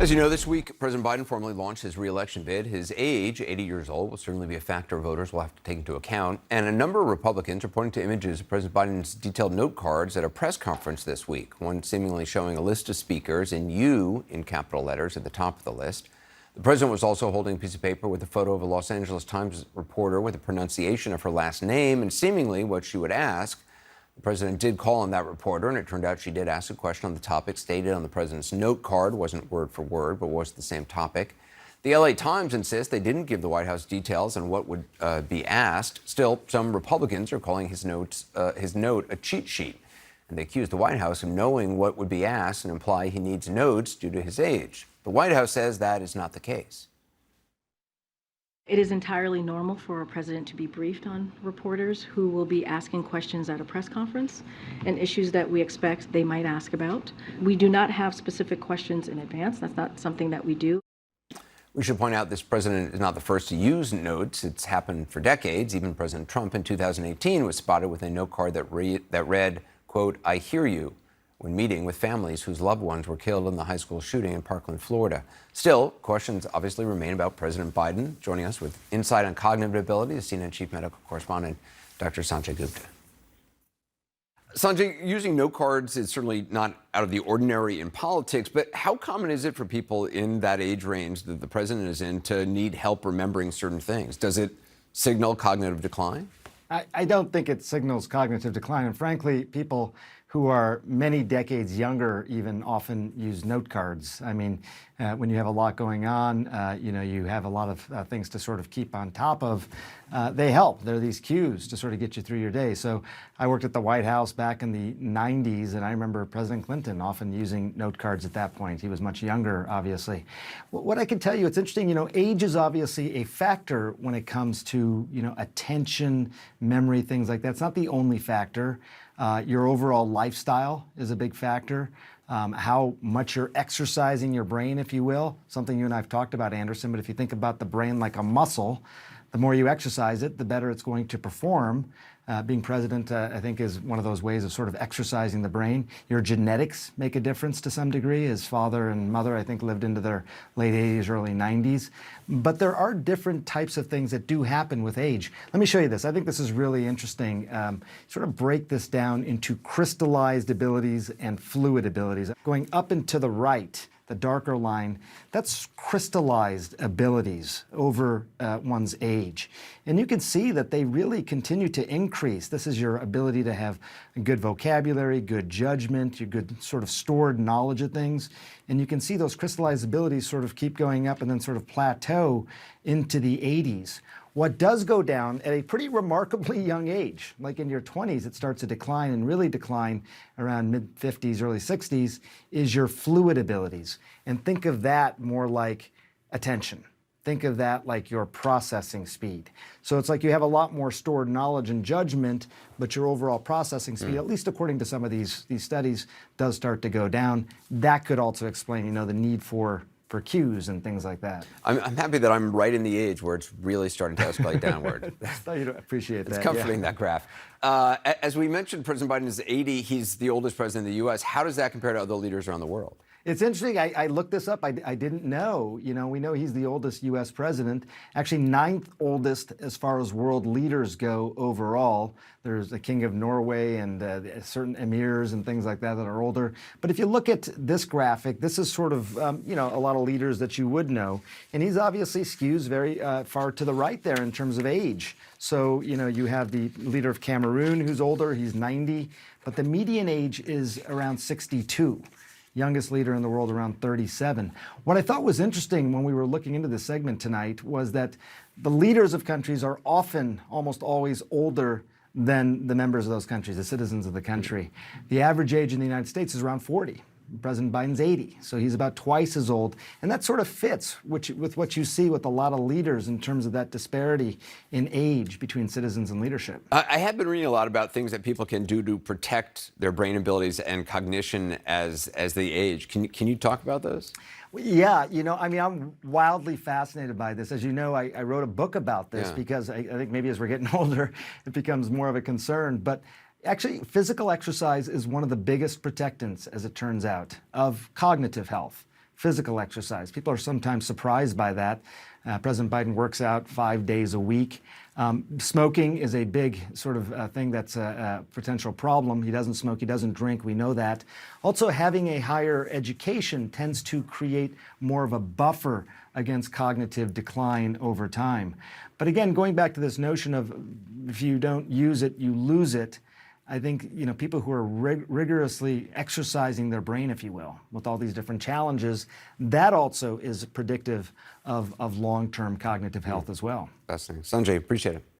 As you know, this week, President Biden formally launched his re-election bid. His age, 80 years old, will certainly be a factor voters will have to take into account. And a number of Republicans are pointing to images of President Biden's detailed note cards at a press conference this week, one seemingly showing a list of speakers and "you" in capital letters at the top of the list. The president was also holding a piece of paper with a photo of a Los Angeles Times reporter with a pronunciation of her last name and seemingly what she would ask. The president did call on that reporter, and it turned out she did ask a question on the topic stated on the president's note card. Wasn't word for word, but was the same topic. The LA Times insists they didn't give the White House details on what would be asked. Still, some Republicans are calling his note a cheat sheet, and they accuse the White House of knowing what would be asked and imply he needs notes due to his age. The White House says that is not the case. It is entirely normal for a president to be briefed on reporters who will be asking questions at a press conference and issues that we expect they might ask about. We do not have specific questions in advance. That's not something that we do. We should point out this president is not the first to use notes. It's happened for decades. Even President Trump in 2018 was spotted with a note card that read, quote, "I hear you," when meeting with families whose loved ones were killed in the high school shooting in Parkland, Florida. Still, questions obviously remain about President Biden. Joining us with insight on cognitive ability is CNN Chief Medical Correspondent Dr. Sanjay Gupta. Sanjay, using note cards is certainly not out of the ordinary in politics, but how common is it for people in that age range that the president is in to need help remembering certain things? Does it signal cognitive decline? I don't think it signals cognitive decline. And frankly, people who are many decades younger even often use note cards. I mean, when you have a lot going on, you have a lot of things to sort of keep on top of. They help. They're these cues to sort of get you through your day. So I worked at the White House back in the 90s, and I remember President Clinton often using note cards at that point. He was much younger, obviously. What I can tell you, it's interesting, age is obviously a factor when it comes to, attention, memory, things like that. It's not the only factor. Your overall lifestyle is a big factor. How much you're exercising your brain, if you will, something you and I have talked about, Anderson, but if you think about the brain like a muscle, the more you exercise it, the better it's going to perform. Being president, I think, is one of those ways of sort of exercising the brain. Your genetics make a difference to some degree. His father and mother, I think, lived into their late 80s, early 90s. But there are different types of things that do happen with age. Let me show you this. I think this is really interesting. Sort of break this down into crystallized abilities and fluid abilities. Going up and to the right, the darker line, that's crystallized abilities over one's age. And you can see that they really continue to increase. This is your ability to have a good vocabulary, good judgment, your good sort of stored knowledge of things. And you can see those crystallized abilities sort of keep going up and then sort of plateau into the 80s. What does go down at a pretty remarkably young age, like in your 20s, it starts to decline and really decline around mid-50s, early 60s, is your fluid abilities. And think of that more like attention. Think of that like your processing speed. So it's like you have a lot more stored knowledge and judgment, but your overall processing speed, at least according to some of these studies, does start to go down. That could also explain, the need for cues and things like that. I'm happy that I'm right in the age where it's really starting to escalate downward. You'd appreciate that. It's comforting, that graph. As we mentioned, President Biden is 80. He's the oldest president in the U.S. How does that compare to other leaders around the world? It's interesting. I looked this up. I didn't know. We know he's the oldest U.S. president, actually 9th oldest as far as world leaders go overall. There's the King of Norway and certain emirs and things like that are older. But if you look at this graphic, this is sort of, a lot of leaders that you would know. And he's obviously skews very far to the right there in terms of age. So, you have the leader of Cameroon who's older. He's 90. But the median age is around 62. Youngest leader in the world around 37. What I thought was interesting when we were looking into this segment tonight was that the leaders of countries are often, almost always, older than the members of those countries, the citizens of the country. The average age in the United States is around 40. President Biden's 80, so he's about twice as old. And that sort of fits with what you see with a lot of leaders in terms of that disparity in age between citizens and leadership. I have been reading a lot about things that people can do to protect their brain abilities and cognition as they age. Can you talk about those? Yeah, I'm wildly fascinated by this. As you know, I wrote a book about this because I think maybe as we're getting older, it becomes more of a concern. But actually, physical exercise is one of the biggest protectants, as it turns out, of cognitive health. physical exercise. People are sometimes surprised by that. President Biden works out 5 days a week. Smoking is a big sort of thing that's a potential problem. He doesn't smoke, he doesn't drink, we know that. Also, having a higher education tends to create more of a buffer against cognitive decline over time. But again, going back to this notion of if you don't use it, you lose it, I think people who are rigorously exercising their brain, if you will, with all these different challenges, that also is predictive of long-term cognitive health as well. Fascinating. Sanjay, appreciate it.